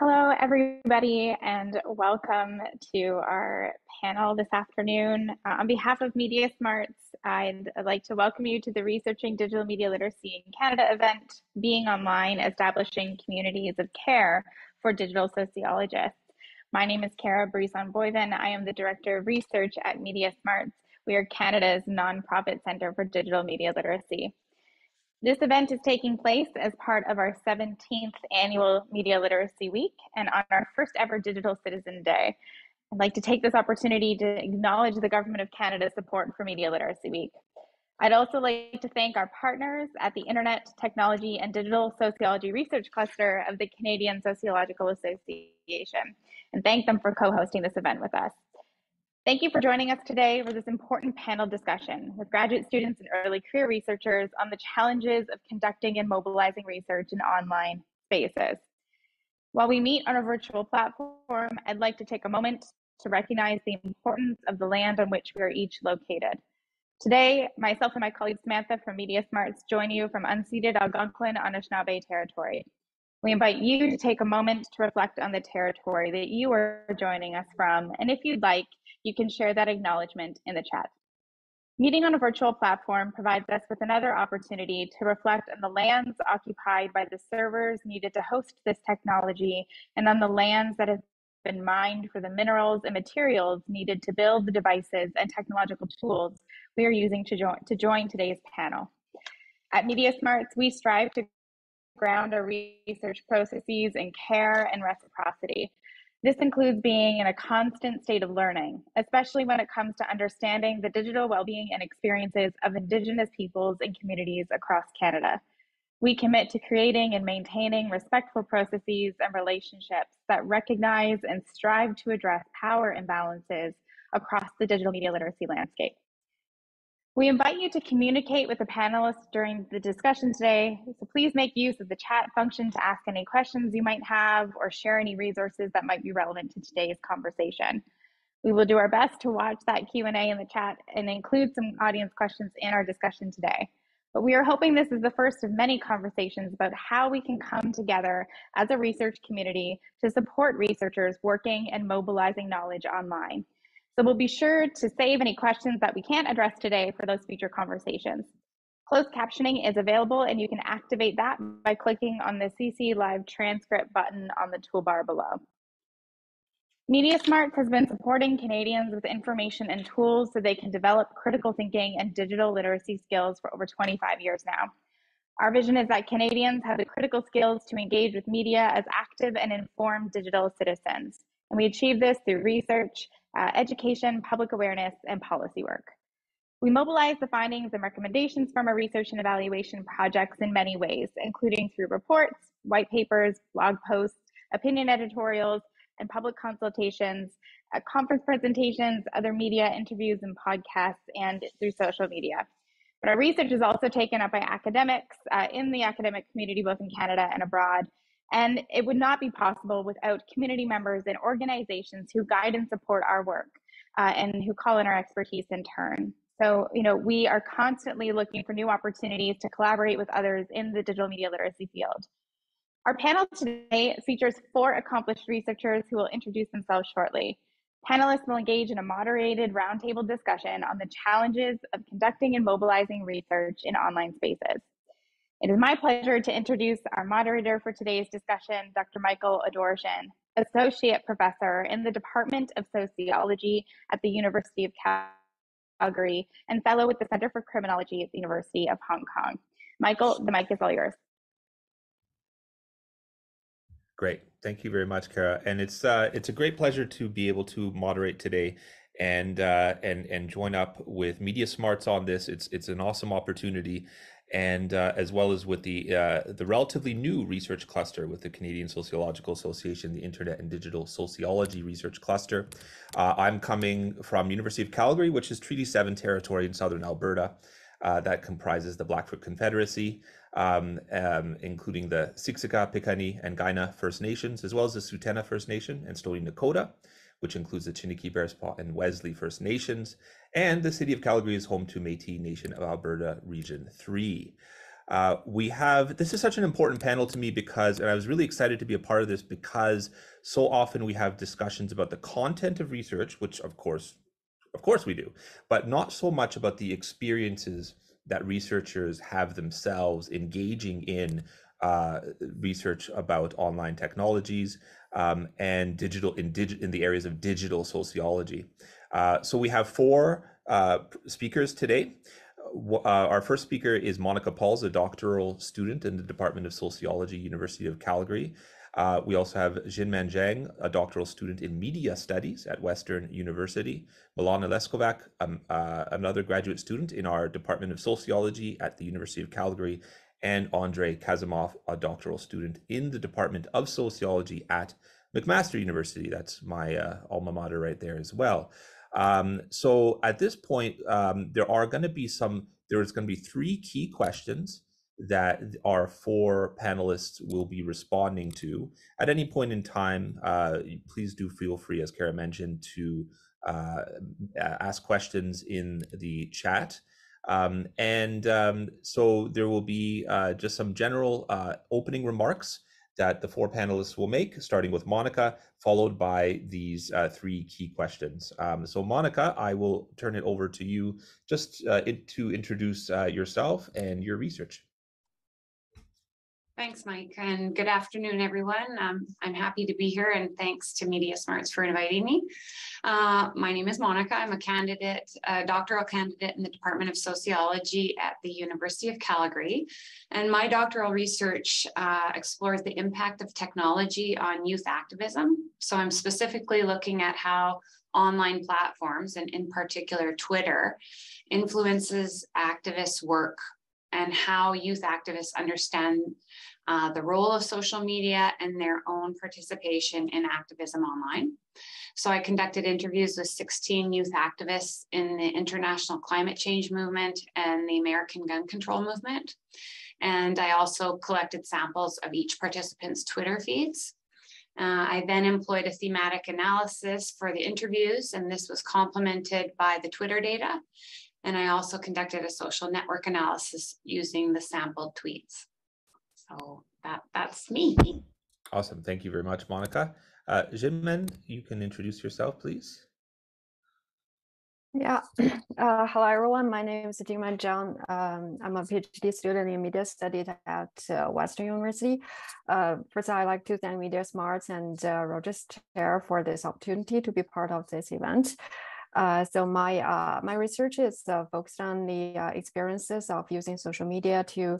Hello, everybody, and welcome to our panel this afternoon. On behalf of MediaSmarts, I'd like to welcome you to the Researching Digital Media Literacy in Canada event, Being Online, Establishing Communities of Care for Digital Sociologists. My name is Cara Brisson-Boyven. I am the Director of Research at MediaSmarts. We are Canada's nonprofit center for digital media literacy. This event is taking place as part of our 17th annual Media Literacy Week and on our first ever Digital Citizen Day. I'd like to take this opportunity to acknowledge the Government of Canada's support for Media Literacy Week. I'd also like to thank our partners at the Internet, Technology and Digital Sociology Research Cluster of the Canadian Sociological Association and thank them for co-hosting this event with us. Thank you for joining us today for this important panel discussion with graduate students and early career researchers on the challenges of conducting and mobilizing research in online spaces. While we meet on a virtual platform, I'd like to take a moment to recognize the importance of the land on which we are each located. Today, myself and my colleague Samantha from MediaSmarts join you from unceded Algonquin Anishinaabe territory. We invite you to take a moment to reflect on the territory that you are joining us from, and if you'd like, you can share that acknowledgement in the chat. Meeting on a virtual platform provides us with another opportunity to reflect on the lands occupied by the servers needed to host this technology and on the lands that have been mined for the minerals and materials needed to build the devices and technological tools we are using to join today's panel. At MediaSmarts, we strive to ground our research processes in care and reciprocity. This includes being in a constant state of learning, especially when it comes to understanding the digital well-being and experiences of Indigenous peoples and communities across Canada. We commit to creating and maintaining respectful processes and relationships that recognize and strive to address power imbalances across the digital media literacy landscape. We invite you to communicate with the panelists during the discussion today, so please make use of the chat function to ask any questions you might have or share any resources that might be relevant to today's conversation. We will do our best to watch that Q&A in the chat and include some audience questions in our discussion today. But we are hoping this is the first of many conversations about how we can come together as a research community to support researchers working and mobilizing knowledge online. So we'll be sure to save any questions that we can't address today for those future conversations. Closed captioning is available and you can activate that by clicking on the CC Live transcript button on the toolbar below. MediaSmarts has been supporting Canadians with information and tools so they can develop critical thinking and digital literacy skills for over 25 years now. Our vision is that Canadians have the critical skills to engage with media as active and informed digital citizens. And we achieve this through research, education, public awareness, and policy work. We mobilize the findings and recommendations from our research and evaluation projects in many ways, including through reports, white papers, blog posts, opinion editorials, and public consultations, conference presentations, other media interviews and podcasts, and through social media. But our research is also taken up by academics in the academic community, both in Canada and abroad. And it would not be possible without community members and organizations who guide and support our work and who call in our expertise in turn. So, we are constantly looking for new opportunities to collaborate with others in the digital media literacy field. Our panel today features 4 accomplished researchers who will introduce themselves shortly. Panelists will engage in a moderated roundtable discussion on the challenges of conducting and mobilizing research in online spaces. It is my pleasure to introduce our moderator for today's discussion, Dr. Michael Adorshan, Associate Professor in the Department of Sociology at the University of Calgary and Fellow with the Center for Criminology at the University of Hong Kong. Michael, the mic is all yours. Great. Thank you very much, Cara. And it's a great pleasure to be able to moderate today and join up with MediaSmarts on this. It's an awesome opportunity, and as well as with the relatively new research cluster with the Canadian Sociological Association, the Internet and Digital Sociology Research Cluster. I'm coming from University of Calgary, which is Treaty 7 territory in southern Alberta. That comprises the Blackfoot Confederacy, including the Siksika, Piikani, and Kainai First Nations, as well as the Tsuut'ina First Nation and Stoney Nakoda, which includes the Chiniki, Bearspaw, and Wesley First Nations. And the city of Calgary is home to Métis Nation of Alberta Region 3. This is such an important panel to me because, and I was really excited to be a part of this because so often we have discussions about the content of research, which of course we do, but not so much about the experiences that researchers have themselves engaging in research about online technologies and in the areas of digital sociology. So we have four speakers today. Our first speaker is Monica Pauls, a doctoral student in the Department of Sociology, University of Calgary. We also have Jinman Zhang, a doctoral student in media studies at Western University. Milana Leskovac, another graduate student in our Department of Sociology at the University of Calgary. And Andrei Kazimov, a doctoral student in the Department of Sociology at McMaster University. That's my alma mater right there as well. So at this point, there's going to be three key questions that our four panelists will be responding to. At any point in time, please do feel free, as Kara mentioned, to ask questions in the chat. So there will be just some general opening remarks that the four panelists will make, starting with Monica, followed by these three key questions. So Monica, I will turn it over to you just to introduce yourself and your research. Thanks, Mike, and good afternoon, everyone. I'm happy to be here, and thanks to MediaSmarts for inviting me. My name is Monica. I'm a doctoral candidate in the Department of Sociology at the University of Calgary, and my doctoral research explores the impact of technology on youth activism. So I'm specifically looking at how online platforms, and in particular Twitter, influences activists' work and how youth activists understand the role of social media and their own participation in activism online. So I conducted interviews with 16 youth activists in the international climate change movement and the American gun control movement. And I also collected samples of each participant's Twitter feeds. I then employed a thematic analysis for the interviews, and this was complemented by the Twitter data. And I also conducted a social network analysis using the sampled tweets. So that's me. Awesome. Thank you very much, Monica. Jinmen, you can introduce yourself, please. Yeah. Hello, everyone. My name is Jinman Zhang. I'm a PhD student in media studies at Western University. First, I'd like to thank MediaSmarts and Roger's chair for this opportunity to be part of this event. So my research is focused on the experiences of using social media to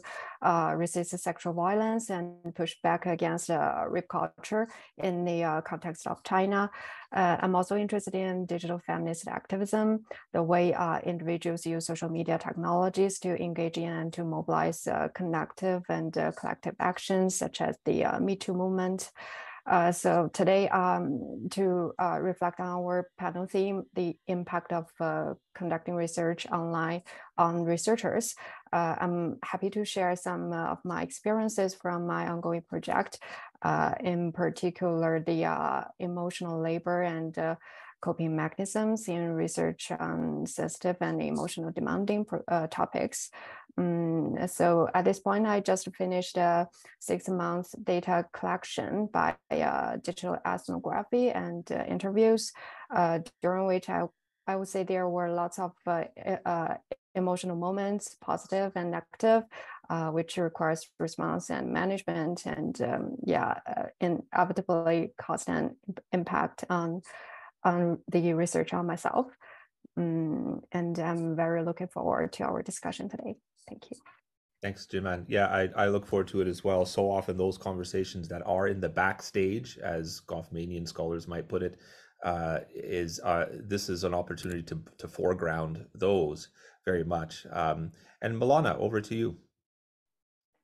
resist sexual violence and push back against rape culture in the context of China. I'm also interested in digital feminist activism, the way individuals use social media technologies to engage in and to mobilize connective and collective actions, such as the Me Too movement. So today, to reflect on our panel theme, the impact of conducting research online on researchers, I'm happy to share some of my experiences from my ongoing project, in particular the emotional labor and coping mechanisms in research on sensitive and emotional demanding topics. So at this point, I just finished a 6-month data collection by digital ethnography and interviews, during which I would say there were lots of emotional moments, positive and negative, which requires response and management, and inevitably caused an impact on the research on myself. And I'm very looking forward to our discussion today. Thank you. Thanks, Jinman. Yeah, I look forward to it as well. So often those conversations that are in the backstage, as Goffmanian scholars might put it, this is an opportunity to foreground those very much. And Milana, over to you.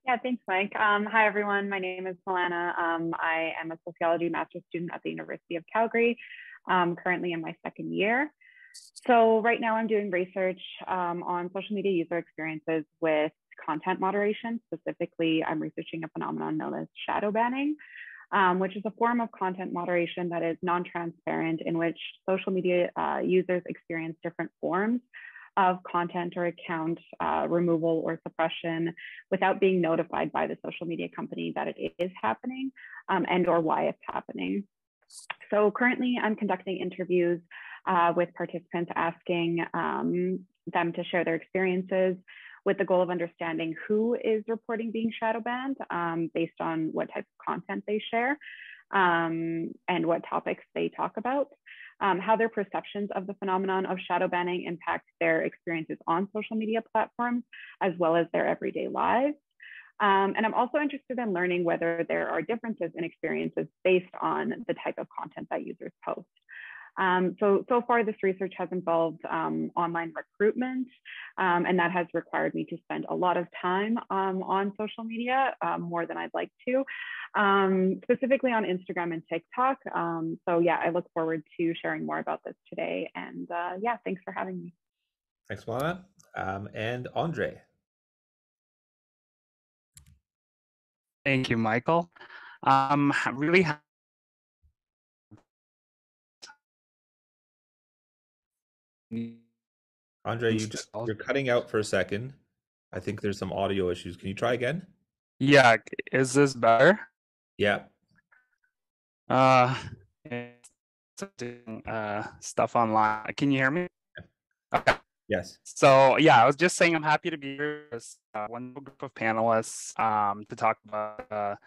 Yeah, thanks, Mike. Hi, everyone. My name is Milana. I am a sociology master's student at the University of Calgary, currently in my second year. So right now I'm doing research on social media user experiences with content moderation. Specifically, I'm researching a phenomenon known as shadow banning, which is a form of content moderation that is non-transparent, in which social media users experience different forms of content or account removal or suppression without being notified by the social media company that it is happening and or why it's happening. So currently I'm conducting interviews with participants, asking them to share their experiences with the goal of understanding who is reporting being shadow banned based on what type of content they share and what topics they talk about, how their perceptions of the phenomenon of shadow banning impact their experiences on social media platforms, as well as their everyday lives. And I'm also interested in learning whether there are differences in experiences based on the type of content that users post. So far, this research has involved online recruitment, and that has required me to spend a lot of time on social media, more than I'd like to, specifically on Instagram and TikTok. So yeah, I look forward to sharing more about this today. And yeah, thanks for having me. Thanks, Moana. And Andre. Thank you, Michael. Really Andre, you're cutting out for a second. I think there's some audio issues. Can you try again? Yeah, is this better? Yeah. It's doing stuff online. Can you hear me? Okay. Yes. So yeah, I was just saying I'm happy to be here with one group of panelists to talk about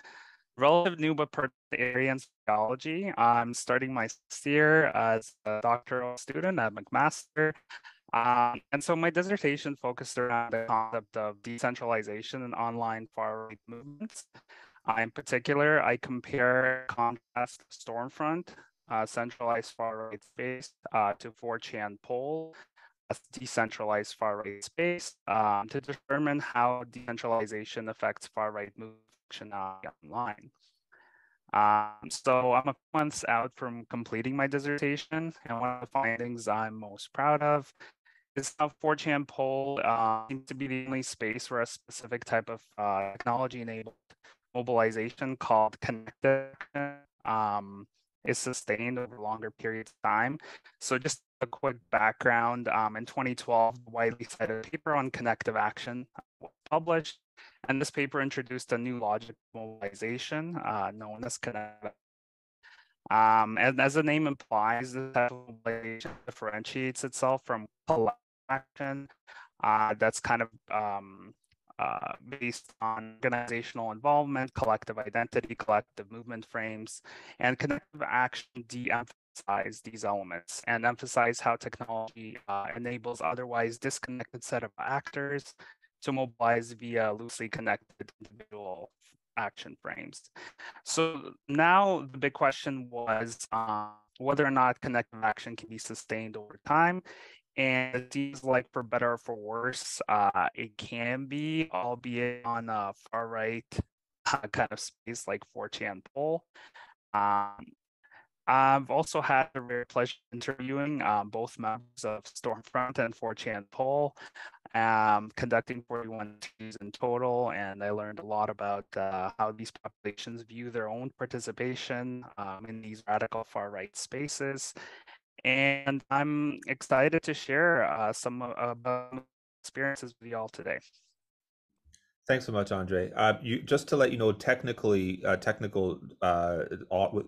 relative new but pertinent area in sociology. I'm starting my 6th year as a doctoral student at McMaster. And so my dissertation focused around the concept of decentralization and online far-right movements. In particular, I compare contrast Stormfront, centralized far-right space, to 4chan poll, a decentralized far-right space, to determine how decentralization affects far-right movement functionality online. So I'm a few months out from completing my dissertation, and one of the findings I'm most proud of is how 4chan poll seems to be the only space where a specific type of technology-enabled mobilization called connected is sustained over longer periods of time. So just a quick background, in 2012, a widely cited paper on connective action was published, and this paper introduced a new logic of mobilization known as connective. And as the name implies, this type of mobilization differentiates itself from collective action that's kind of based on organizational involvement, collective identity, collective movement frames, and connective action de-emphasize these elements and emphasize how technology enables otherwise disconnected set of actors to mobilize via loosely connected individual action frames. So now the big question was whether or not connective action can be sustained over time. And it seems like, for better or for worse, it can be, albeit on a far right kind of space like 4chan poll. I've also had the rare pleasure interviewing both members of Stormfront and 4chan poll, conducting 41 interviews in total, and I learned a lot about how these populations view their own participation in these radical far right spaces. And I'm excited to share some about experiences with you all today. Thanks so much, Andre. Just to let you know, technical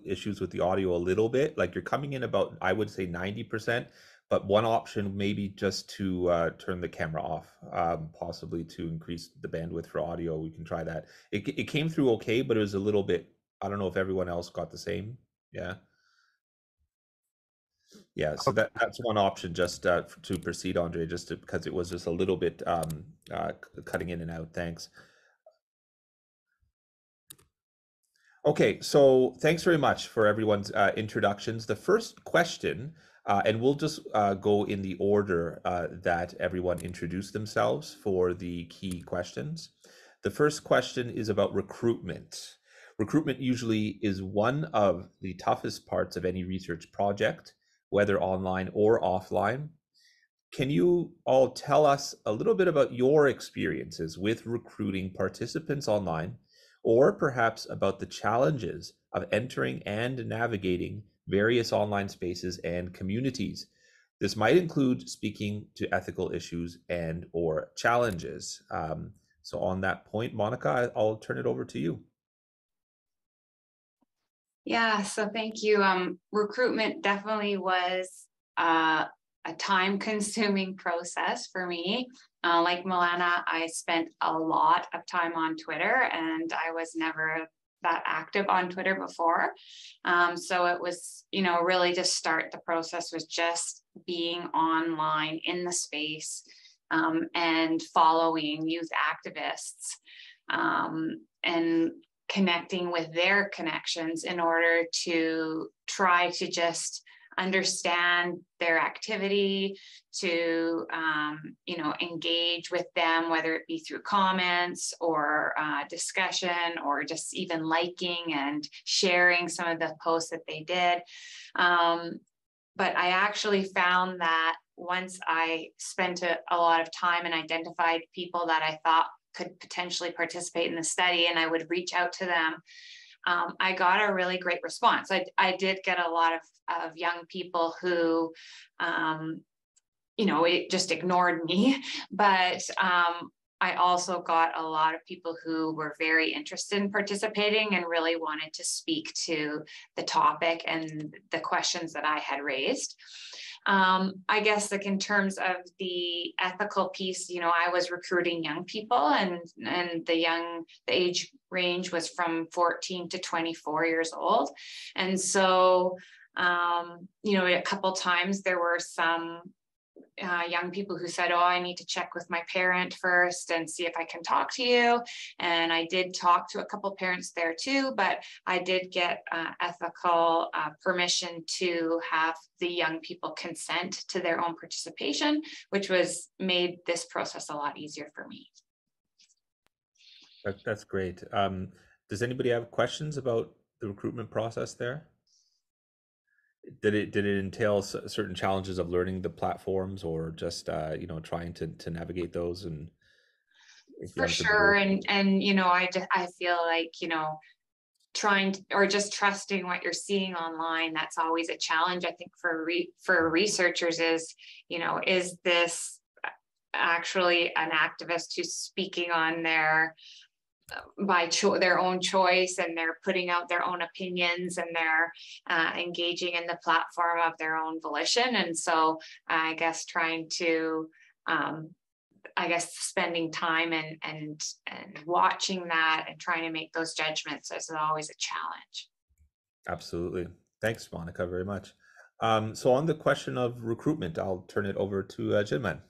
issues with the audio a little bit. Like, you're coming in about, I would say, 90%. But one option may be just to turn the camera off, possibly to increase the bandwidth for audio. We can try that. It came through okay, but it was a little bit. I don't know if everyone else got the same. Yeah. Yeah, so that's one option, just to proceed, Andre, because it was just a little bit cutting in and out. Thanks. Okay, so thanks very much for everyone's introductions. The first question, and we'll just go in the order that everyone introduced themselves for the key questions. The first question is about recruitment. Recruitment usually is one of the toughest parts of any research project, whether online or offline. Can you all tell us a little bit about your experiences with recruiting participants online, or perhaps about the challenges of entering and navigating various online spaces and communities? This might include speaking to ethical issues and or challenges. So on that point, Monica, I'll turn it over to you. Yeah, so thank you. Recruitment definitely was a time-consuming process for me. Like Milana, I spent a lot of time on Twitter, and I was never that active on Twitter before. So it was, really to start the process was just being online in the space and following youth activists and connecting with their connections in order to try to just understand their activity, to engage with them, whether it be through comments or discussion, or just even liking and sharing some of the posts that they did. But I actually found that once I spent a lot of time and identified people that I thought could potentially participate in the study, and I would reach out to them, I got a really great response. I did get a lot of young people who, it just ignored me, but I also got a lot of people who were very interested in participating and really wanted to speak to the topic and the questions that I had raised. I guess like in terms of the ethical piece, I was recruiting young people, and the age range was from 14 to 24 years old. And so, a couple times there were some young people who said, oh, I need to check with my parent first and see if I can talk to you. And I did talk to a couple parents there too, but I did get ethical permission to have the young people consent to their own participation, which made this process a lot easier for me. That's great. Does anybody have questions about the recruitment process there? Did it entail certain challenges of learning the platforms, or just trying to navigate those? And for sure, and I feel like or just trusting what you're seeing online, that's always a challenge. I think for researchers is this actually an activist who's speaking on their own choice, and they're putting out their own opinions, and they're engaging in the platform of their own volition. And so I guess trying to spending time and watching that and trying to make those judgments is always a challenge. Absolutely. Thanks, Monica, very much. So on the question of recruitment, I'll turn it over to Jinman.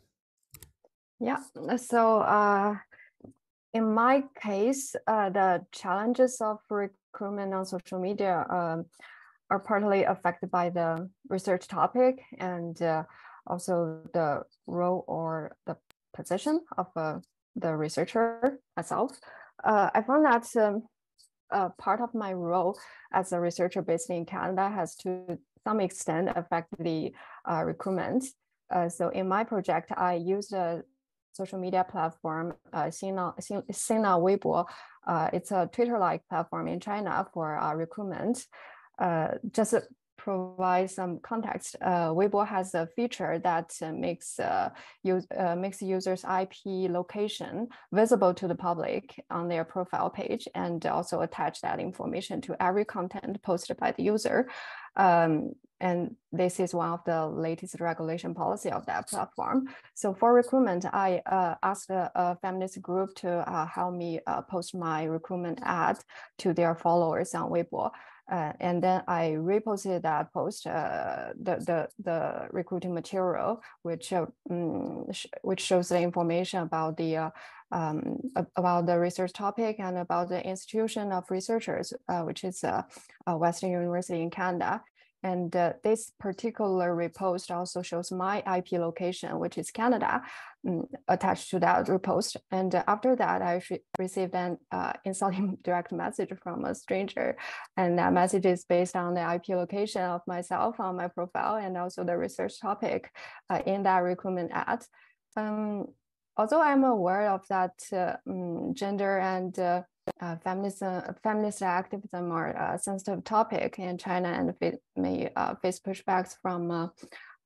Yeah, so in my case, the challenges of recruitment on social media are partly affected by the research topic and also the role or the position of the researcher itself. I found that part of my role as a researcher based in Canada has to some extent affected the recruitment. So in my project, I used a social media platform, Sina Weibo. It's a Twitter-like platform in China for recruitment. Just to provide some context, Weibo has a feature that makes users' IP location visible to the public on their profile page, and also attach that information to every content posted by the user. And this is one of the latest regulation policy of that platform. So for recruitment, I asked a feminist group to help me post my recruitment ad to their followers on Weibo. And then I reposted that post, the recruiting material, which shows the information about the research topic and about the institution of researchers, which is Western University in Canada. And this particular repost also shows my IP location, which is Canada, attached to that repost. And after that, I received an insulting direct message from a stranger. And that message is based on the IP location of myself on my profile, and also the research topic in that recruitment ad. Although I'm aware of that gender and feminist activism are a sensitive topic in China, and may face pushbacks from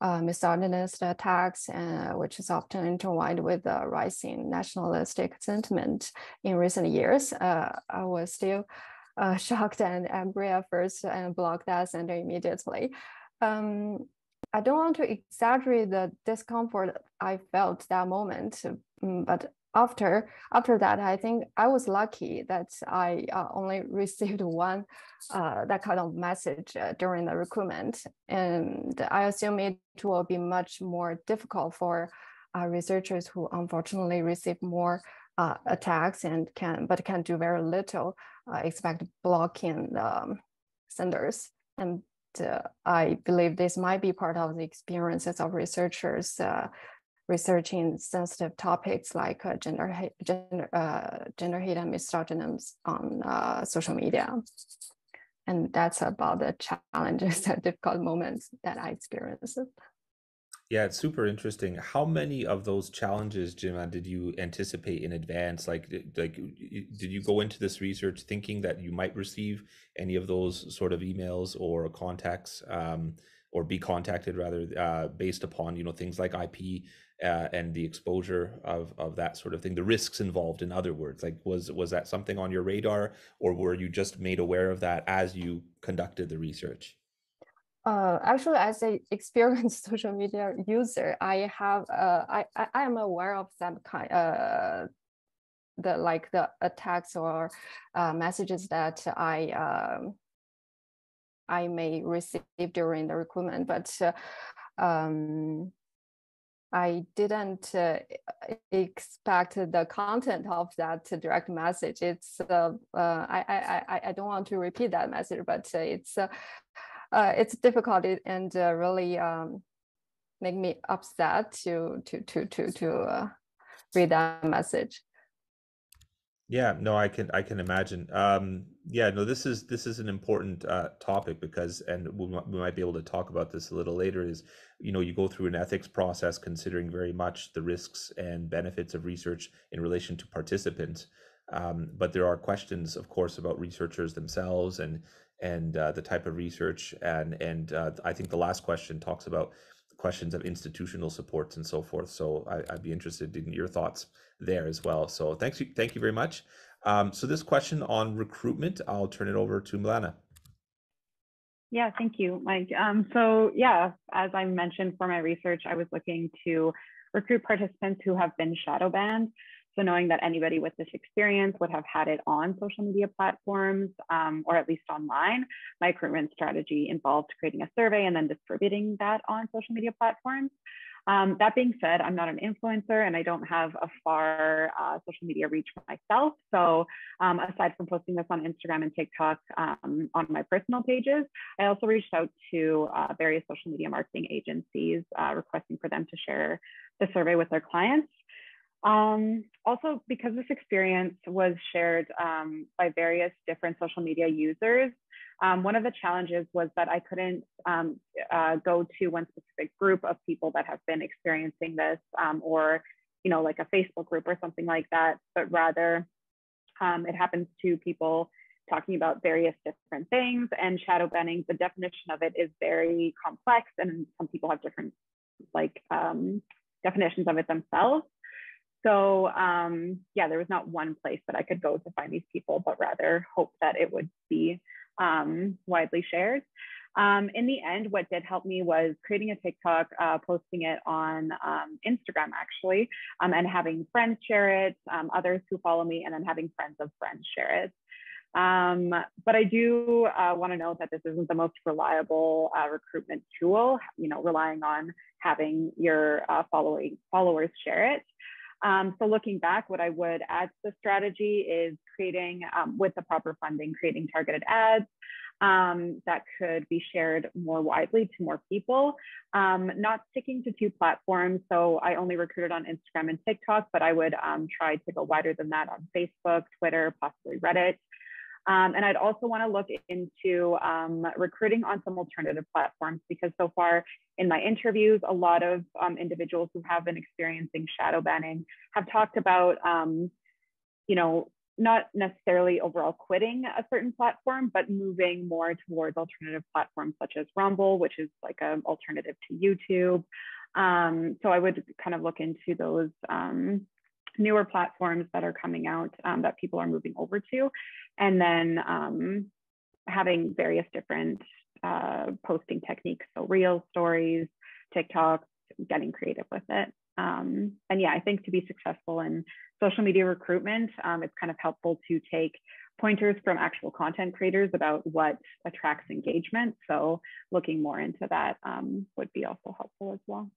misogynist attacks, which is often intertwined with the rising nationalistic sentiment in recent years. I was still shocked and angry at first and blocked that center immediately. I don't want to exaggerate the discomfort I felt that moment, but after that, I think I was lucky that I only received one that kind of message during the recruitment, and I assume it will be much more difficult for researchers who unfortunately receive more attacks and can do very little, expect blocking senders. And I believe this might be part of the experiences of researchers researching sensitive topics like gender hate and misogyny on social media. And that's about the challenges and difficult moments that I experienced. Yeah, it's super interesting. How many of those challenges, Jim, did you anticipate in advance? Did you go into this research thinking that you might receive any of those sort of emails or contacts, or be contacted rather, based upon, things like IP and the exposure of that sort of thing, the risks involved, in other words? Like, was that something on your radar, or were you just made aware of that as you conducted the research? Actually, as an experienced social media user, I am aware of some kind the attacks or messages that I may receive during the recruitment, but I didn't expect the content of that direct message. It's I don't want to repeat that message, but it's difficult and really make me upset to read that message. Yeah, no, I can imagine. Yeah, no, this is an important topic because, and we might be able to talk about this a little later, is, you go through an ethics process considering very much the risks and benefits of research in relation to participants. But there are questions, of course, about researchers themselves and the type of research, and I think the last question talks about questions of institutional supports and so forth. So I'd be interested in your thoughts there as well. So thank you very much. So this question on recruitment, I'll turn it over to Milana. Yeah, thank you, Mike. So yeah, as I mentioned, for my research, I was looking to recruit participants who have been shadow banned. So knowing that anybody with this experience would have had it on social media platforms, or at least online, my recruitment strategy involved creating a survey and then distributing that on social media platforms. That being said, I'm not an influencer and I don't have a far social media reach myself. So aside from posting this on Instagram and TikTok on my personal pages, I also reached out to various social media marketing agencies requesting for them to share the survey with their clients. Also, because this experience was shared by various different social media users, one of the challenges was that I couldn't go to one specific group of people that have been experiencing this, or like a Facebook group or something like that, but rather it happens to people talking about various different things. And shadow banning, the definition of it is very complex, and some people have different definitions of it themselves. So yeah, there was not one place that I could go to find these people, but rather hope that it would be widely shared. In the end, what did help me was creating a TikTok, posting it on Instagram actually, and having friends share it, others who follow me, and then having friends of friends share it. But I do want to note that this isn't the most reliable recruitment tool, relying on having your followers share it. So looking back, what I would add to the strategy is creating, with the proper funding, creating targeted ads that could be shared more widely to more people, not sticking to 2 platforms. So I only recruited on Instagram and TikTok, but I would try to go wider than that on Facebook, Twitter, possibly Reddit. And I'd also want to look into recruiting on some alternative platforms, because so far in my interviews, a lot of individuals who have been experiencing shadow banning have talked about, not necessarily overall quitting a certain platform, but moving more towards alternative platforms such as Rumble, which is like an alternative to YouTube. So I would kind of look into those newer platforms that are coming out that people are moving over to, and then having various different posting techniques. So Reels, Stories, TikTok, getting creative with it. And yeah, I think to be successful in social media recruitment, it's kind of helpful to take pointers from actual content creators about what attracts engagement. So looking more into that would be also helpful as well.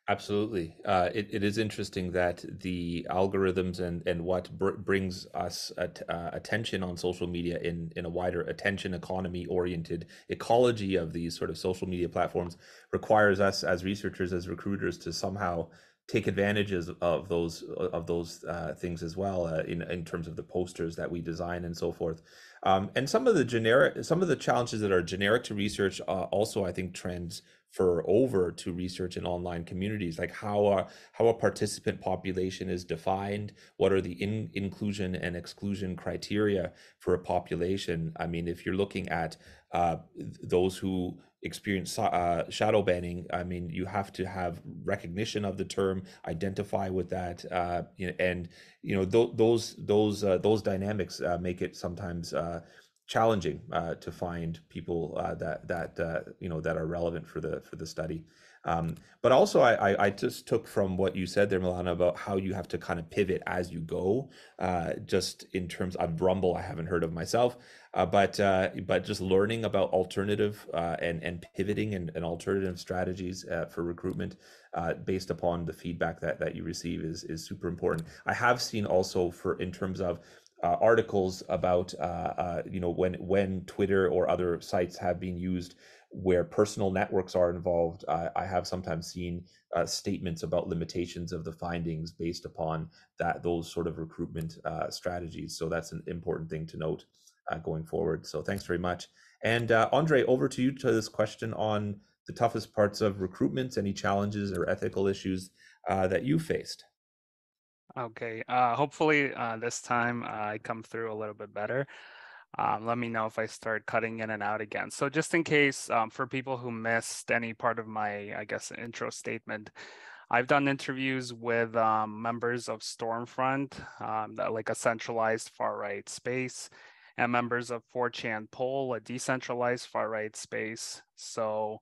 Absolutely. It is interesting that the algorithms and what brings us attention on social media in a wider attention economy oriented ecology of these sort of social media platforms requires us as researchers, as recruiters, to somehow take advantages of those things as well in terms of the posters that we design and so forth. And some of the challenges that are generic to research also, I think, transfer over to research in online communities, like how a participant population is defined, what are the inclusion and exclusion criteria for a population. I mean, if you're looking at those who experience shadow banning, I mean, you have to have recognition of the term, identify with that, and those dynamics make it sometimes challenging to find people that are relevant for the study. But also, I just took from what you said there, Milana, about how you have to kind of pivot as you go. Just in terms of Rumble, I haven't heard of myself, but just learning about alternative and pivoting and alternative strategies for recruitment based upon the feedback that you receive is super important. I have seen also in terms of articles about when Twitter or other sites have been used where personal networks are involved. I have sometimes seen statements about limitations of the findings based upon those sort of recruitment strategies. So that's an important thing to note going forward. So thanks very much. And Andre, over to you to this question on the toughest parts of recruitment, any challenges or ethical issues that you faced. Okay, hopefully this time I come through a little bit better. Let me know if I start cutting in and out again. So just in case, for people who missed any part of my, I guess, intro statement, I've done interviews with members of Stormfront, like a centralized far-right space, and members of 4chan Poll, a decentralized far-right space. So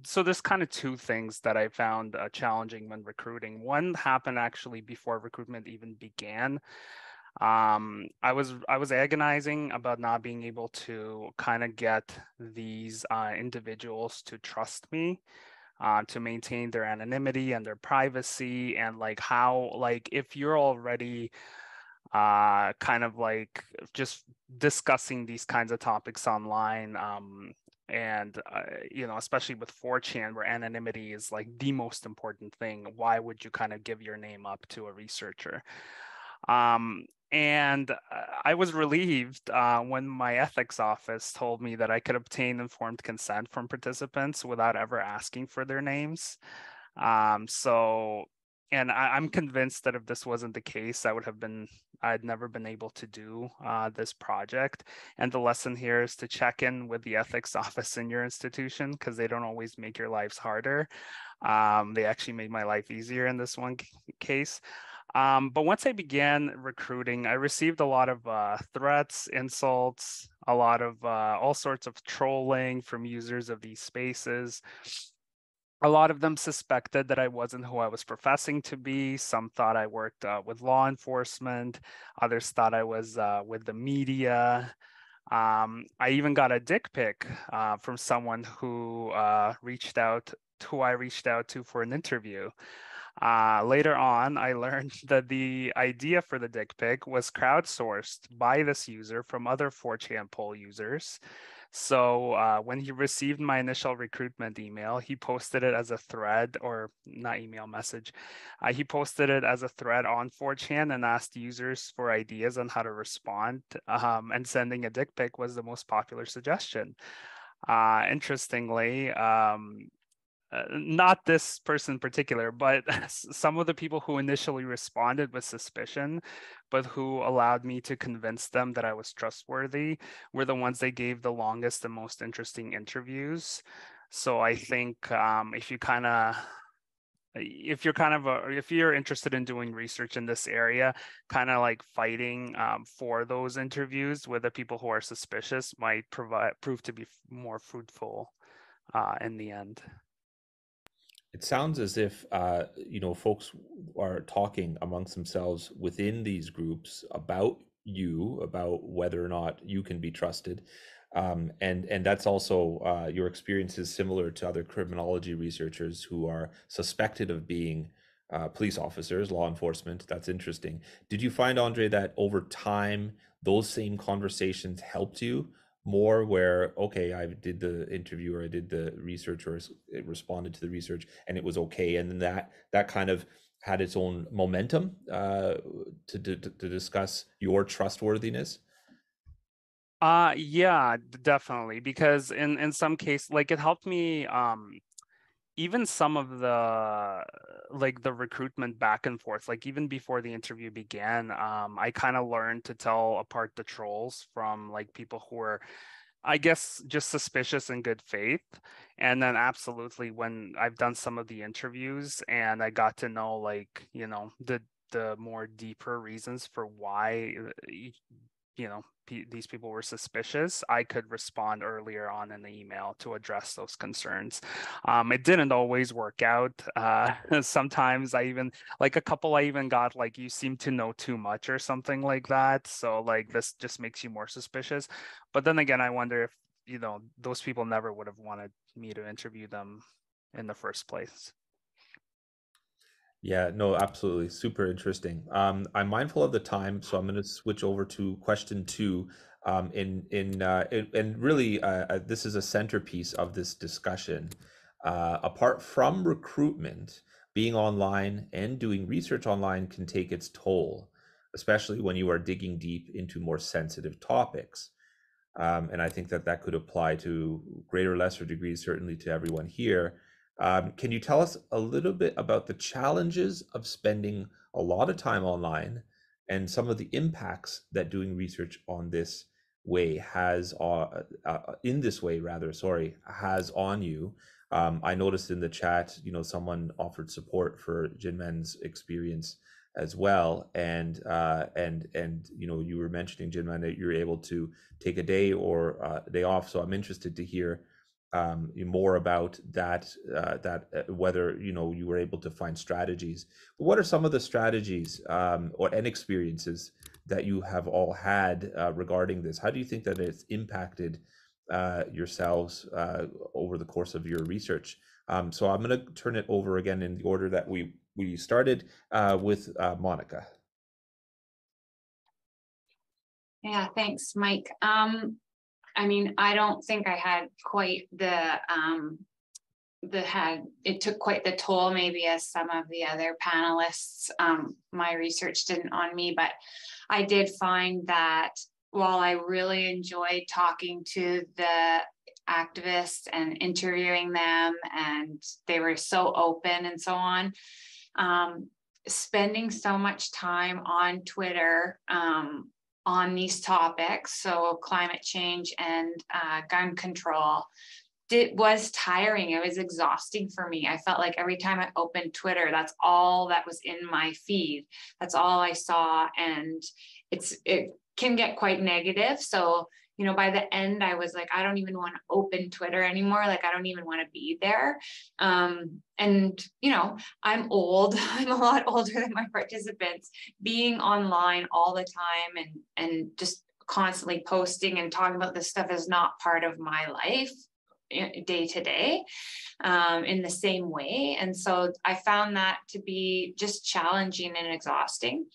so there's kind of two things that I found challenging when recruiting. One happened actually before recruitment even began. I was agonizing about not being able to kind of get these individuals to trust me, to maintain their anonymity and their privacy, and like how, like, if you're already kind of like just discussing these kinds of topics online, and especially with 4chan, where anonymity is like the most important thing, why would you kind of give your name up to a researcher? And I was relieved when my ethics office told me that I could obtain informed consent from participants without ever asking for their names. And I'm convinced that if this wasn't the case, I'd never been able to do this project. And the lesson here is to check in with the ethics office in your institution, because they don't always make your lives harder. They actually made my life easier in this one case. But once I began recruiting, I received a lot of threats, insults, a lot of all sorts of trolling from users of these spaces. A lot of them suspected that I wasn't who I was professing to be. Some thought I worked with law enforcement. Others thought I was with the media. I even got a dick pic from someone who I reached out to for an interview. Later on, I learned that the idea for the dick pic was crowdsourced by this user from other 4chan Poll users. So when he received my initial recruitment email, he posted it as a thread, or not email, message. He posted it as a thread on 4chan and asked users for ideas on how to respond. And sending a dick pic was the most popular suggestion. Interestingly, not this person in particular, but some of the people who initially responded with suspicion, but who allowed me to convince them that I was trustworthy, were the ones that gave the longest and most interesting interviews. So I think if you're interested in doing research in this area, kind of like fighting for those interviews with the people who are suspicious might prove to be more fruitful in the end. It sounds as if folks are talking amongst themselves within these groups about you, about whether or not you can be trusted, and that's also your experience is similar to other criminology researchers who are suspected of being police officers, law enforcement. That's interesting. Did you find, Andre, that over time those same conversations helped you more, where okay, I did the interview or I did the research or it responded to the research and it was okay, and then that kind of had its own momentum to discuss your trustworthiness? Yeah, definitely, because in some case, like, it helped me even some of the recruitment back and forth, like even before the interview began, I kind of learned to tell apart the trolls from like people who were, I guess, just suspicious in good faith. And then absolutely, when I've done some of the interviews and I got to know, like, the more deeper reasons for why these people were suspicious, I could respond earlier on in the email to address those concerns. It didn't always work out. Sometimes I even got like, you seem to know too much or something like that. So like, this just makes you more suspicious. But then again, I wonder if, those people never would have wanted me to interview them in the first place. Yeah, no, absolutely. Super interesting. I'm mindful of the time, so I'm going to switch over to question two. And really, this is a centerpiece of this discussion. Apart from recruitment, being online and doing research online can take its toll, especially when you are digging deep into more sensitive topics. And I think that could apply to greater or lesser degrees, certainly to everyone here. Can you tell us a little bit about the challenges of spending a lot of time online and some of the impacts that doing research on this way has in this way rather, sorry, has on you? I noticed in the chat, someone offered support for Jinmen's experience as well, and you were mentioning, Jinmen, that you're able to take a day or a day off. So I'm interested to hear more about that, whether you were able to find strategies. What are some of the strategies and experiences that you have all had regarding this? How do you think that it's impacted yourselves over the course of your research? So I'm going to turn it over again in the order that we started with Monica. Yeah, thanks, Mike. I mean, I don't think I had quite it took quite the toll maybe as some of the other panelists. My research didn't on me, but I did find that while I really enjoyed talking to the activists and interviewing them, and they were so open and so on, spending so much time on Twitter on these topics, so climate change and gun control, it was tiring. It was exhausting for me. I felt like every time I opened Twitter, that's all that was in my feed. That's all I saw. And it can get quite negative. So, by the end, I was like, I don't even want to open Twitter anymore. Like, I don't even want to be there. And, I'm old. I'm a lot older than my participants. Being online all the time and just constantly posting and talking about this stuff is not part of my life day to day in the same way. And so I found that to be just challenging and exhausting.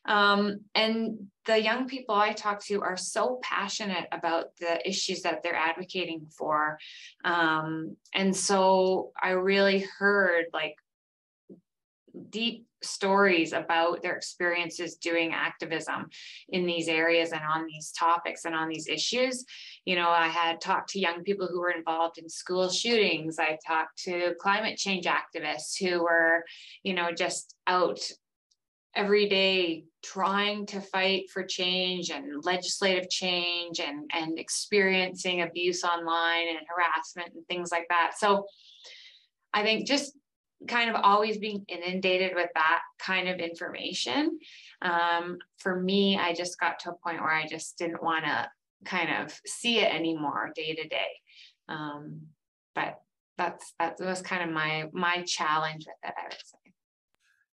And the young people I talk to are so passionate about the issues that they're advocating for. And so I really heard like deep stories about their experiences doing activism in these areas and on these topics and on these issues. You know, I had talked to young people who were involved in school shootings. I talked to climate change activists who were, you know, just out every day trying to fight for change and legislative change and experiencing abuse online and harassment and things like that. So I think just kind of always being inundated with that kind of information. For me, I just got to a point where I just didn't want to kind of see it anymore day to day. But that was kind of my challenge with it, I would say.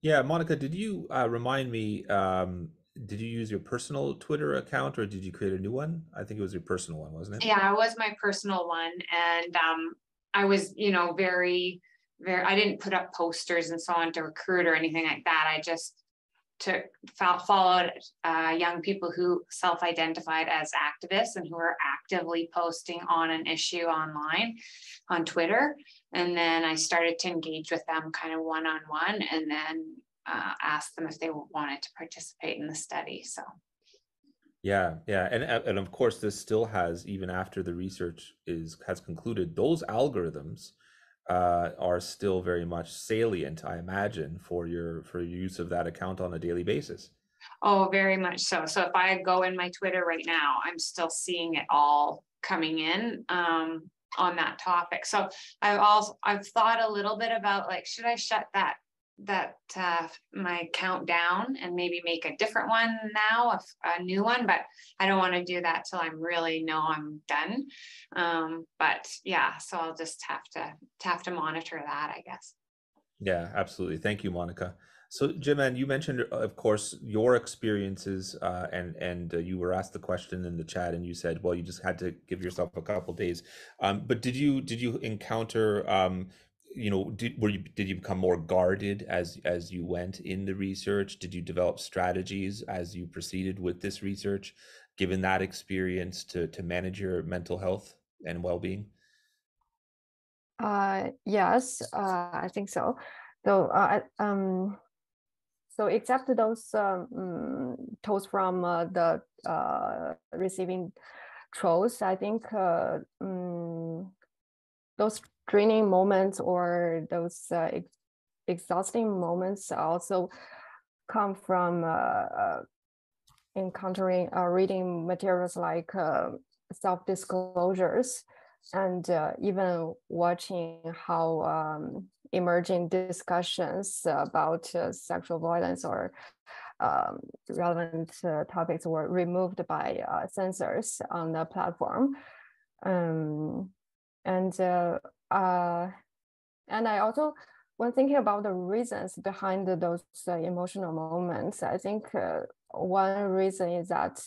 Yeah, Monica, did you remind me, did you use your personal Twitter account or did you create a new one? I think it was your personal one, wasn't it? Yeah, it was my personal one. And I was, you know, very, I didn't put up posters and so on to recruit or anything like that. I just followed young people who self-identified as activists and who were actively posting on an issue online on Twitter. And then I started to engage with them kind of one-on-one and then asked them if they wanted to participate in the study. So. Yeah, and of course, this still has, even after the research has concluded, those algorithms are still very much salient, I imagine, for your use of that account on a daily basis. Oh, very much so. So if I go in my Twitter right now, I'm still seeing it all coming in on that topic. So I've thought a little bit about, like, should I shut that my account down and maybe make a different one now, a new one, but I don't want to do that till I'm really know I'm done. But yeah, so I'll just have to monitor that, I guess. Yeah, absolutely. Thank you, Monica. So, Jiman, you mentioned, of course, your experiences, and you were asked the question in the chat, and you said, well, you just had to give yourself a couple days. But did you encounter you know, did you become more guarded as you went in the research? Did you develop strategies as you proceeded with this research, given that experience, to manage your mental health and well-being? Yes, I think so. So except those tools from the receiving trolls, I think those draining moments or those exhausting moments also come from encountering reading materials like self-disclosures and even watching how emerging discussions about sexual violence or relevant topics were removed by censors on the platform. And I also, when thinking about the reasons behind those emotional moments, I think one reason is that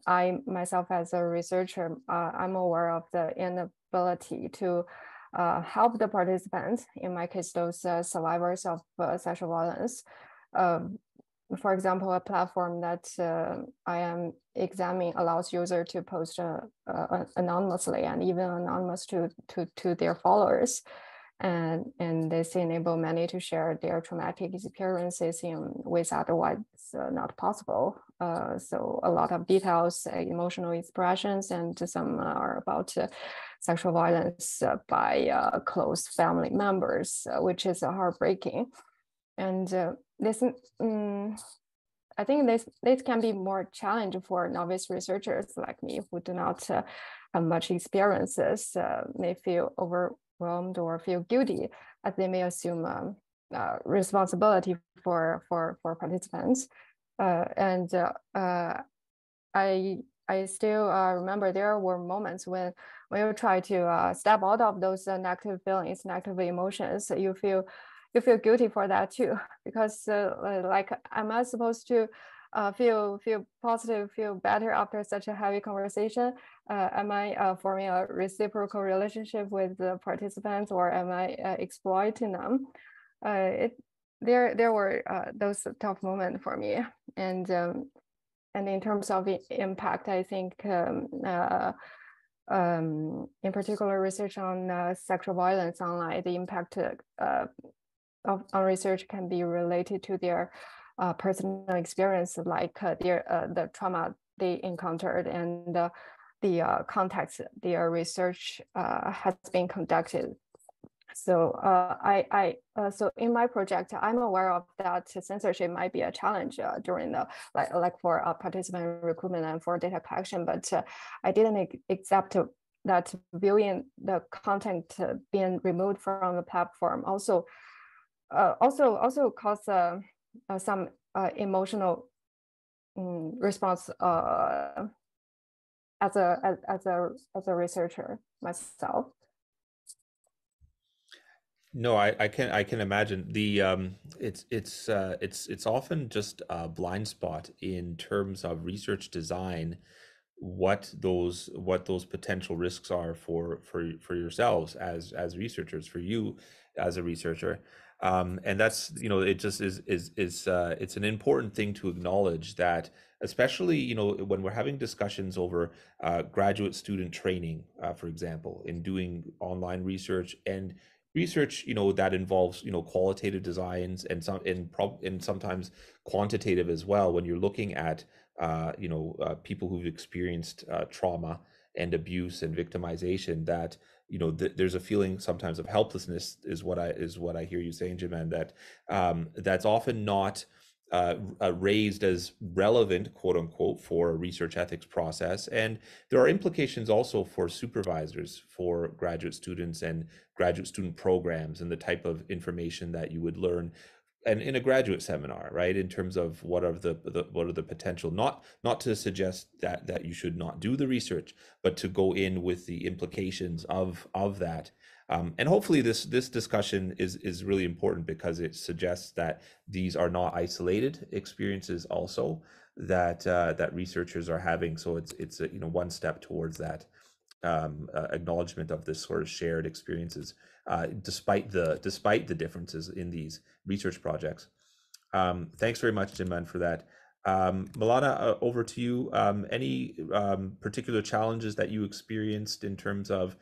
I myself, as a researcher, I'm aware of the inability to help the participants, in my case, those survivors of sexual violence. For example, a platform that I am examining allows users to post anonymously and even anonymous to their followers. And this enable many to share their traumatic experiences in ways otherwise not possible. So a lot of details, emotional expressions, and some are about sexual violence by close family members, which is heartbreaking. And this, I think this can be more challenging for novice researchers like me who do not have much experiences, may feel overwhelmed or feel guilty as they may assume responsibility for participants. I still remember there were moments when you try to step out of those negative feelings, negative emotions. You feel guilty for that too, because like, am I supposed to feel positive, feel better after such a heavy conversation? Am I forming a reciprocal relationship with the participants, or am I exploiting them? There were those tough moments for me, and in terms of impact, I think in particular research on sexual violence online, the impact on research can be related to their personal experience, like the trauma they encountered and the context their research has been conducted. So so in my project, I'm aware of that censorship might be a challenge during the like for participant recruitment and for data collection, but I didn't accept that viewing the content being removed from the platform also cause some emotional response as a researcher myself. No, I can imagine the it's often just a blind spot in terms of research design, what those potential risks are for yourselves as researchers, for you as a researcher. And that's, you know, it just is it's an important thing to acknowledge that, especially, you know, when we're having discussions over graduate student training, for example, in doing online research and research, you know, that involves, you know, qualitative designs and and sometimes quantitative as well, when you're looking at people who've experienced trauma and abuse and victimization, that, you know, there's a feeling sometimes of helplessness, is what I hear you saying, Jiman, that that's often not raised as relevant, quote unquote, for a research ethics process. And there are implications also for supervisors, for graduate students and graduate student programs, and the type of information that you would learn and in a graduate seminar, right? In terms of what are the potential, not to suggest that you should not do the research, but to go in with the implications of that. And hopefully this discussion is really important, because it suggests that these are not isolated experiences also that researchers are having. So it's a, you know, one step towards that acknowledgement of this sort of shared experiences, despite the differences in these research projects. Thanks very much, Jinman, for that. Milana, over to you. Any particular challenges that you experienced in terms of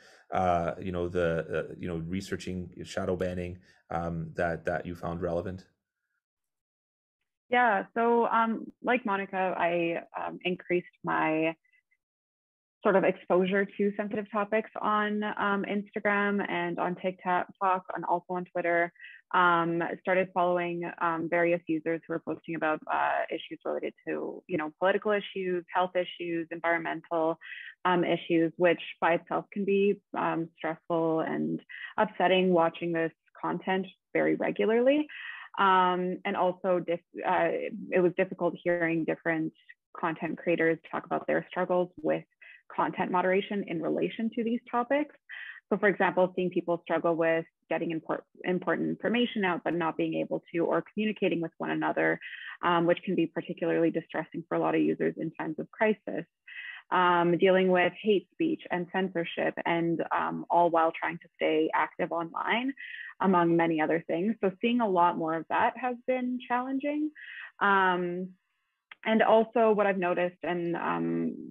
researching shadow banning that you found relevant? Yeah, so like Monica, I increased my sort of exposure to sensitive topics on Instagram and on TikTok and also on Twitter. Started following various users who are posting about issues related to, you know, political issues, health issues, environmental issues, which by itself can be stressful and upsetting, watching this content very regularly. And also it was difficult hearing different content creators talk about their struggles with content moderation in relation to these topics. So for example, seeing people struggle with getting important information out, but not being able to, or communicating with one another, which can be particularly distressing for a lot of users in times of crisis. Dealing with hate speech and censorship, and all while trying to stay active online, among many other things. So seeing a lot more of that has been challenging. And also what I've noticed, and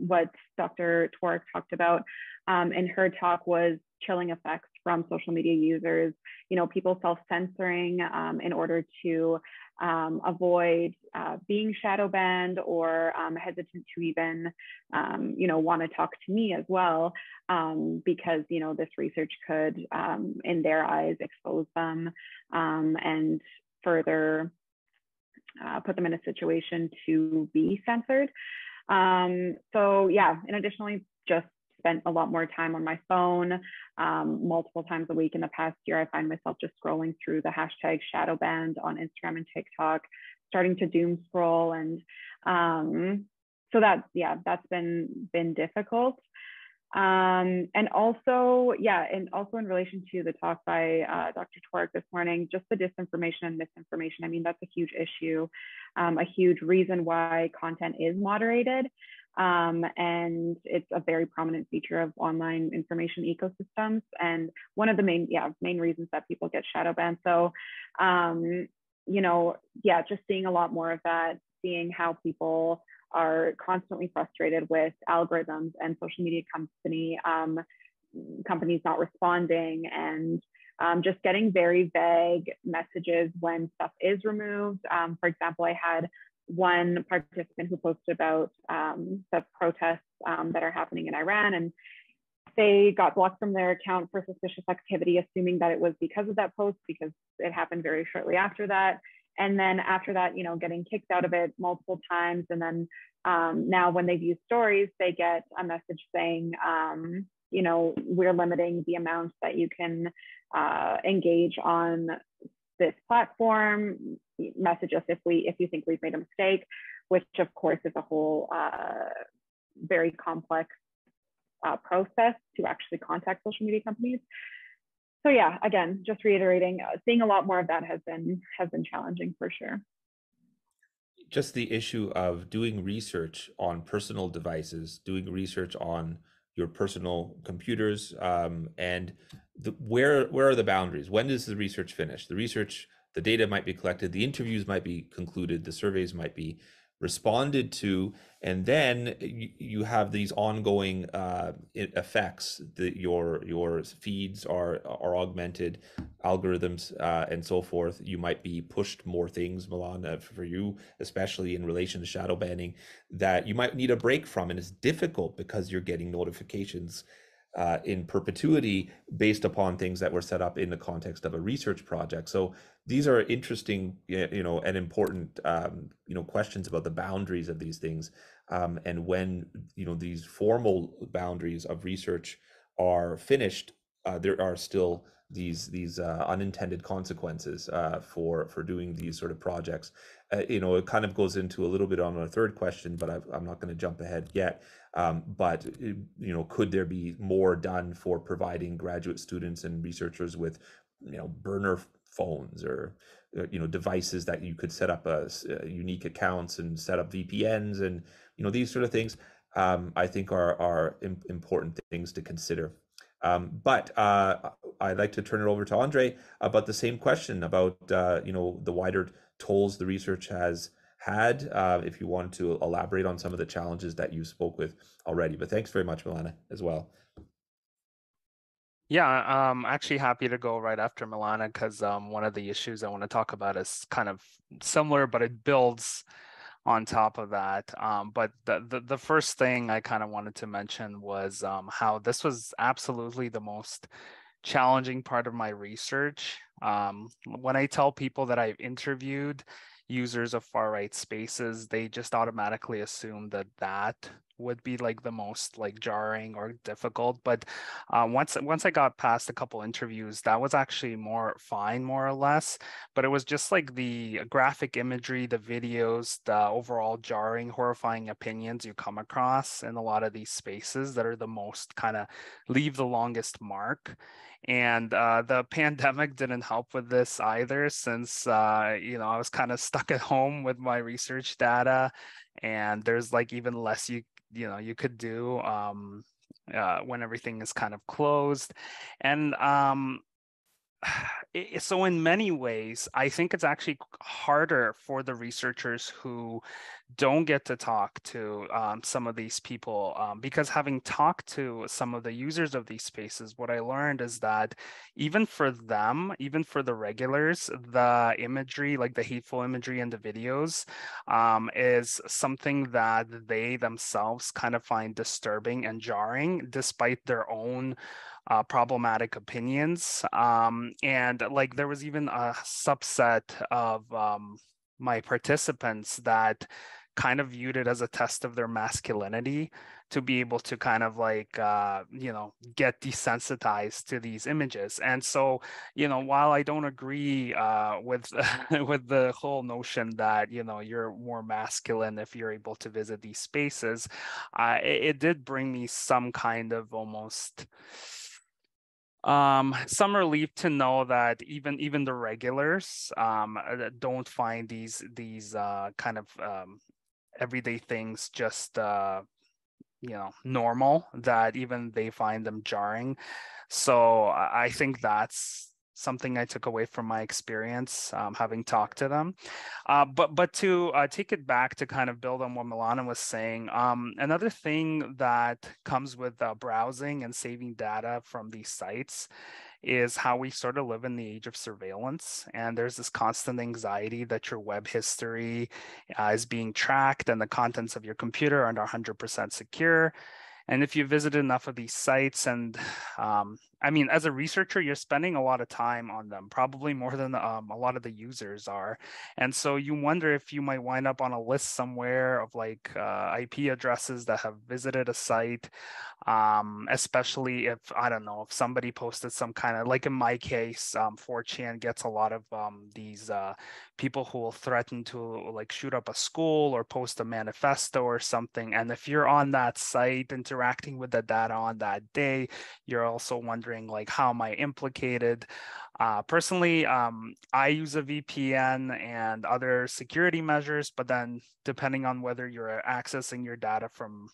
what Dr. Tworek talked about in her talk, was chilling effects from social media users, you know, people self-censoring in order to avoid being shadow banned, or hesitant to even, want to talk to me as well, because, you know, this research could, in their eyes, expose them and further put them in a situation to be censored. So yeah, and additionally, just spent a lot more time on my phone multiple times a week in the past year. I find myself just scrolling through the hashtag shadow banned on Instagram and TikTok, starting to doom scroll. And so that's been difficult. And also in relation to the talk by Dr. Tworek this morning, just the disinformation and misinformation. I mean, that's a huge issue, a huge reason why content is moderated. And it's a very prominent feature of online information ecosystems, and one of the main reasons that people get shadow banned. So, just seeing a lot more of that, seeing how people are constantly frustrated with algorithms and social media companies not responding, and just getting very vague messages when stuff is removed. For example, I had one participant who posted about the protests that are happening in Iran, and they got blocked from their account for suspicious activity, assuming that it was because of that post, because it happened very shortly after that. And then after that, you know, getting kicked out of it multiple times. And then now when they view stories, they get a message saying, you know, we're limiting the amount that you can engage on this platform. Message us if you think we've made a mistake, which of course is a whole very complex process to actually contact social media companies. So yeah, again, just reiterating, seeing a lot more of that has been challenging for sure. Just the issue of doing research on personal devices, doing research on your personal computers, and where are the boundaries? When does the research finish? The data might be collected, the interviews might be concluded, the surveys might be responded to, and then you have these ongoing effects that your feeds are augmented, algorithms and so forth. You might be pushed more things, Milan, for you, especially in relation to shadow banning, that you might need a break from, and it's difficult because you're getting notifications in perpetuity based upon things that were set up in the context of a research project. So these are interesting, you know, and important, you know, questions about the boundaries of these things, and when, you know, these formal boundaries of research are finished, there are still these unintended consequences for doing these sort of projects. You know, it kind of goes into a little bit on our third question, but I'm not going to jump ahead yet. But you know, could there be more done for providing graduate students and researchers with, you know, burner phones or you know, devices that you could set up unique accounts and set up VPNs, and you know, these sort of things I think are important things to consider. But I'd like to turn it over to Andre about the same question about you know, the wider tolls the research has had, if you want to elaborate on some of the challenges that you spoke with already. But thanks very much, Milana, as well. Yeah, I'm actually happy to go right after Milana, because one of the issues I want to talk about is kind of similar, but it builds on top of that. But the first thing I kind of wanted to mention was how this was absolutely the most challenging part of my research. When I tell people that I've interviewed users of far-right spaces, they just automatically assume that that would be like the most like jarring or difficult. But once I got past a couple interviews, that was actually more or less. But it was just like the graphic imagery, the videos, the overall jarring, horrifying opinions you come across in a lot of these spaces that are the most kind of leave the longest mark. And the pandemic didn't help with this either, since you know, I was kind of stuck at home with my research data, and there's like even less you could do when everything is kind of closed. And so in many ways, I think it's actually harder for the researchers who don't get to talk to some of these people, because having talked to some of the users of these spaces, what I learned is that even for them, even for the regulars, the imagery, like the hateful imagery in the videos, is something that they themselves kind of find disturbing and jarring, despite their own problematic opinions. And like there was even a subset of my participants that kind of viewed it as a test of their masculinity to be able to kind of like, you know, get desensitized to these images. And so, you know, while I don't agree with with the whole notion that, you know, you're more masculine if you're able to visit these spaces, it did bring me some kind of almost some relief to know that even the regulars don't find these kind of everyday things just you know, normal, that even they find them jarring. So I think that's something I took away from my experience having talked to them. But to take it back to kind of build on what Milana was saying, another thing that comes with browsing and saving data from these sites is how we sort of live in the age of surveillance. And there's this constant anxiety that your web history is being tracked and the contents of your computer are not 100% secure. And if you visit enough of these sites, and I mean, as a researcher, you're spending a lot of time on them, probably more than a lot of the users are. And so you wonder if you might wind up on a list somewhere of like IP addresses that have visited a site, especially if, I don't know, if somebody posted some kind of, like in my case, 4chan gets a lot of these people who will threaten to like shoot up a school or post a manifesto or something. And if you're on that site interacting with the data on that day, you're also wondering like, how am I implicated? Personally, I use a VPN and other security measures, but then depending on whether you're accessing your data from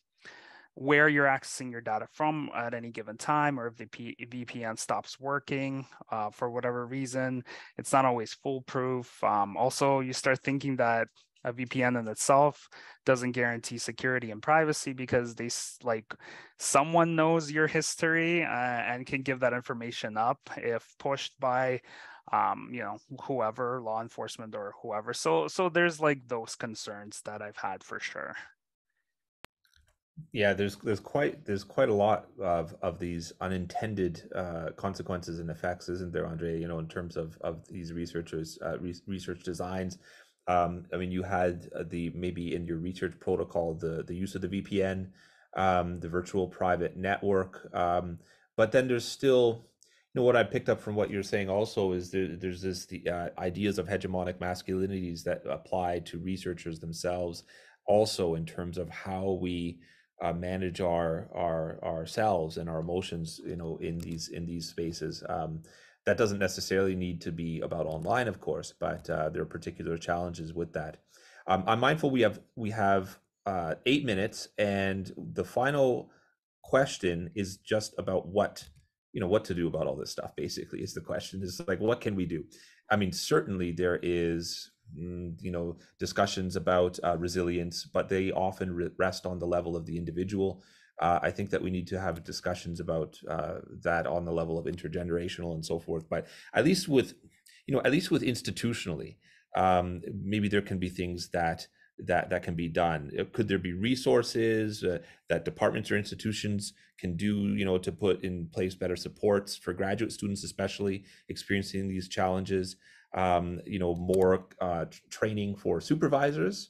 where you're accessing your data from at any given time, or if the VPN stops working for whatever reason, it's not always foolproof. Also, you start thinking that a VPN in itself doesn't guarantee security and privacy, because they like someone knows your history and can give that information up if pushed by you know, whoever, law enforcement or whoever. So there's like those concerns that I've had for sure. Yeah, there's quite a lot of these unintended consequences and effects, isn't there, Andre? You know, in terms of these researchers research designs. I mean, you had the maybe in your research protocol the use of the VPN, the virtual private network, but then there's still, you know, what I picked up from what you're saying also is there's the ideas of hegemonic masculinities that apply to researchers themselves, also in terms of how we manage ourselves and our emotions, you know, in these spaces. That doesn't necessarily need to be about online, of course, but there are particular challenges with that. I'm mindful we have 8 minutes, and the final question is just about what to do about all this stuff. Basically, is the question is like, what can we do? I mean, certainly there is discussions about resilience, but they often rest on the level of the individual. I think that we need to have discussions about that on the level of intergenerational and so forth. But at least with institutionally, maybe there can be things that can be done. Could there be resources that departments or institutions can do, to put in place better supports for graduate students, especially experiencing these challenges? More training for supervisors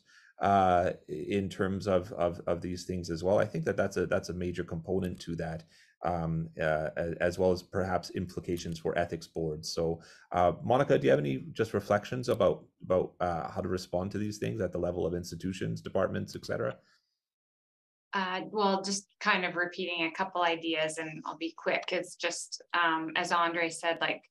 in terms of these things as well. I think that that's a major component to that, as well as perhaps implications for ethics boards. So, Monica, do you have any just reflections about how to respond to these things at the level of institutions, departments, etc.? Well, just kind of repeating a couple ideas, and I'll be quick. It's just, as Andre said, like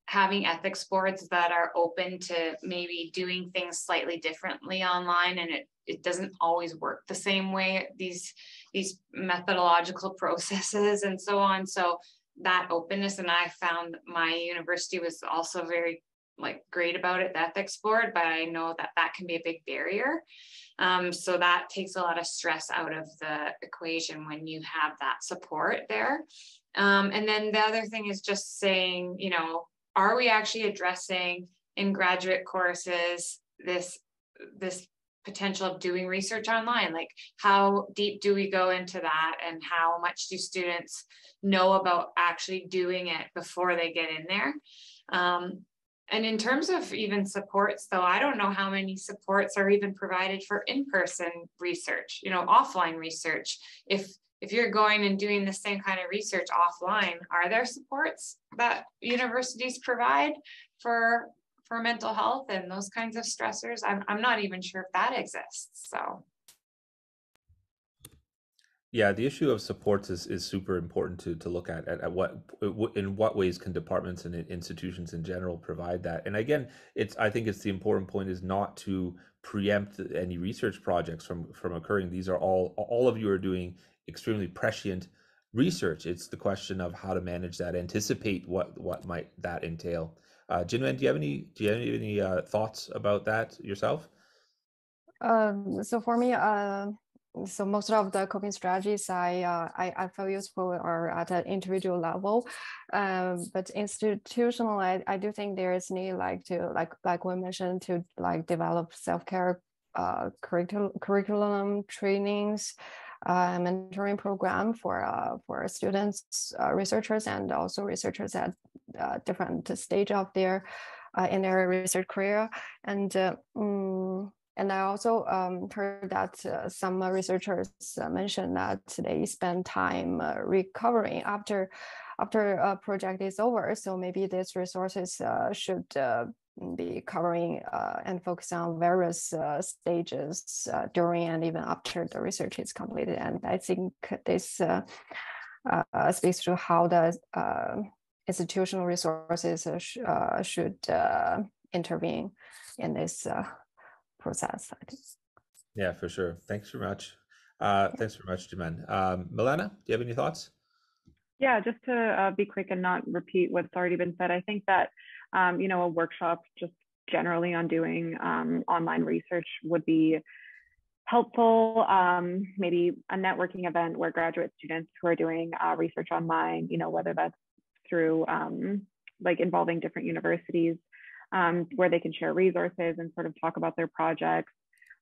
having ethics boards that are open to maybe doing things slightly differently online, and it doesn't always work the same way, these methodological processes and so on. So that openness, and I found my university was also very great about it, the ethics board, but I know that can be a big barrier. So that takes a lot of stress out of the equation when you have that support there. And then the other thing is just saying, are we actually addressing in graduate courses this potential of doing research online? Like, how deep do we go into that, and how much do students know about actually doing it before they get in there? And in terms of even supports, though, I don't know how many supports are even provided for in-person research, offline research. If you're going and doing the same kind of research offline, are there supports that universities provide for mental health and those kinds of stressors? I'm not even sure if that exists. So. Yeah, the issue of supports is super important to look at in what ways can departments and institutions in general provide that. And again, I think it's the important point is not to preempt any research projects from occurring. These are all of you are doing extremely prescient research. It's the question of how to manage that, anticipate what might that entail. Jinwen, do you have any thoughts about that yourself? So for me, so most of the coping strategies I feel useful are at an individual level, but institutional, I do think there is need like we mentioned to like develop self-care curriculum trainings, mentoring program for students, researchers, and also researchers at different stage of their in their research career. And I also heard that some researchers mentioned that they spend time recovering after a project is over. So maybe these resources should be covering and focus on various stages during and even after the research is completed. And I think this speaks to how the institutional resources should intervene in this process, I think. Yeah, for sure. Thanks very much. Thanks very much, Jimen. Milena, do you have any thoughts? Yeah, just to be quick and not repeat what's already been said, I think that, a workshop just generally on doing online research would be helpful. Maybe a networking event where graduate students who are doing research online, whether that's through like involving different universities, where they can share resources and sort of talk about their projects,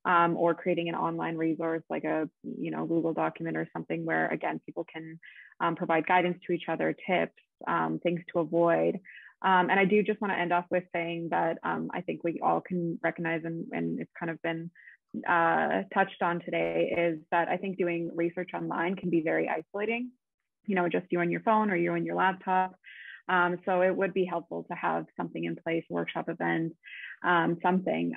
or creating an online resource like a Google document or something where, again, people can provide guidance to each other, tips, things to avoid. And I do just want to end off with saying that I think we all can recognize, and it's kind of been touched on today, is that I think doing research online can be very isolating, just you on your phone or you on your laptop. So it would be helpful to have something in place, a workshop event, something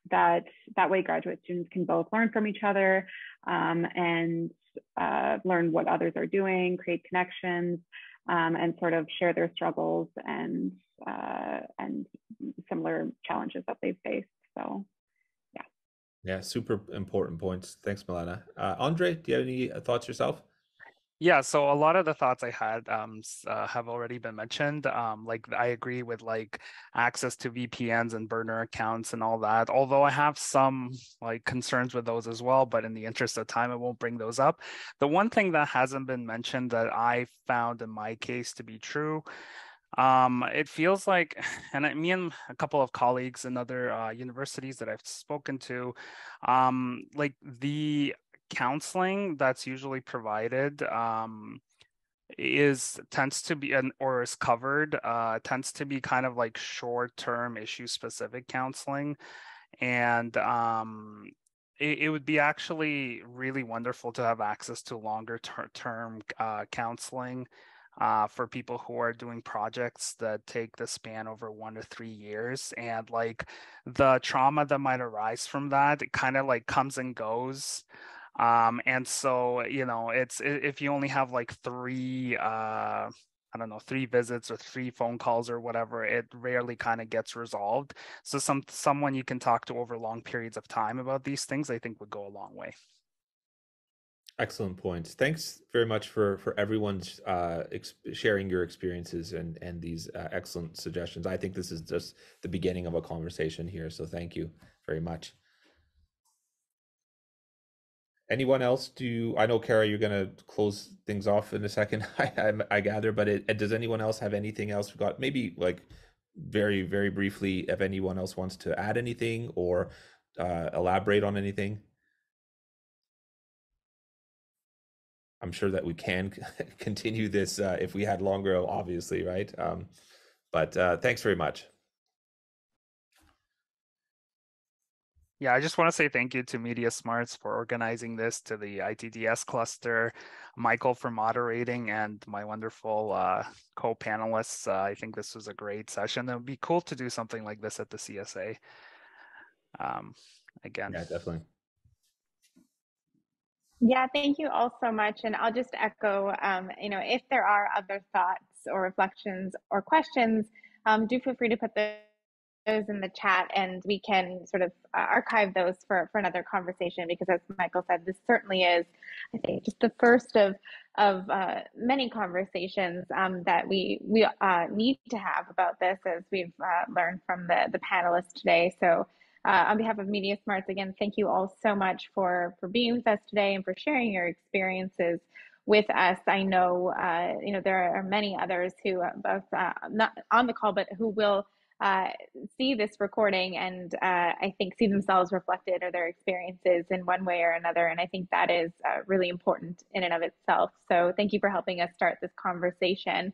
that way graduate students can both learn from each other and learn what others are doing, create connections, and sort of share their struggles and similar challenges that they've faced. So, yeah. Yeah, super important points. Thanks, Milena. Andre, do you have any thoughts yourself? Yeah, so a lot of the thoughts I had have already been mentioned. Like I agree with like access to VPNs and burner accounts and all that. Although I have some like concerns with those as well, but in the interest of time, I won't bring those up. The one thing that hasn't been mentioned that I found in my case to be true, it feels like, and me and a couple of colleagues in other universities that I've spoken to, like the counseling that's usually provided tends to be or is covered tends to be kind of like short-term issue-specific counseling, and it would be actually really wonderful to have access to longer term counseling for people who are doing projects that take the span over 1 to 3 years, and like the trauma that might arise from that, it kind of like comes and goes. And so, it's if you only have like three, I don't know, 3 visits or 3 phone calls or whatever, it rarely kind of gets resolved. So someone you can talk to over long periods of time about these things, I think would go a long way. Excellent points. Thanks very much for everyone's sharing your experiences and these excellent suggestions. I think this is just the beginning of a conversation here, so thank you very much. Anyone else I know, Kara, you're going to close things off in a second, I gather, but does anyone else have anything else? We've got maybe like very, very briefly, if anyone else wants to add anything or elaborate on anything. I'm sure that we can continue this if we had longer, obviously, right? But thanks very much. Yeah, I just want to say thank you to MediaSmarts for organizing this, to the ITDS cluster, Michael for moderating, and my wonderful co-panelists. I think this was a great session. It would be cool to do something like this at the CSA again. Yeah, definitely. Yeah, thank you all so much. And I'll just echo, if there are other thoughts or reflections or questions, do feel free to put those in the chat, and we can sort of archive those for another conversation, because as Michael said, this certainly is, I think, just the first of many conversations that we need to have about this, as we've learned from the panelists today. So On behalf of MediaSmarts, again, thank you all so much for being with us today and for sharing your experiences with us. I know, there are many others who both not on the call, but who will see this recording and I think see themselves reflected or their experiences in one way or another. And I think that is really important in and of itself. So thank you for helping us start this conversation.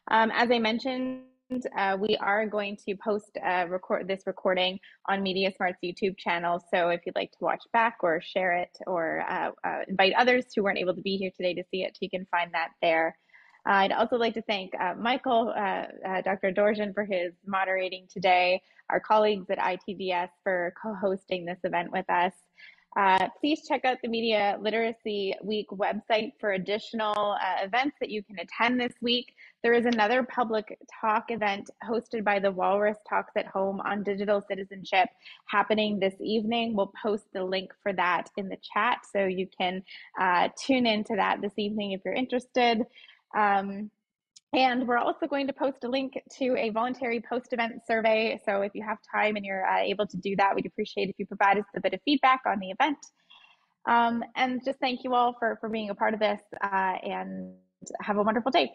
As I mentioned, we are going to post this recording on MediaSmart's YouTube channel. So if you'd like to watch back or share it or invite others who weren't able to be here today to see it, you can find that there. I'd also like to thank Michael, Dr. Dorjan for his moderating today, our colleagues at ITVS for co-hosting this event with us. Please check out the Media Literacy Week website for additional events that you can attend this week. There is another public talk event hosted by the Walrus Talks at Home on digital citizenship happening this evening. We'll post the link for that in the chat, so you can tune into that this evening if you're interested. And we're also going to post a link to a voluntary post-event survey. So if you have time and you're able to do that, we'd appreciate if you provide us a bit of feedback on the event. And just thank you all for being a part of this and have a wonderful day.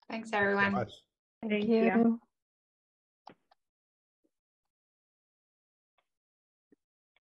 Thanks, everyone. Thank you.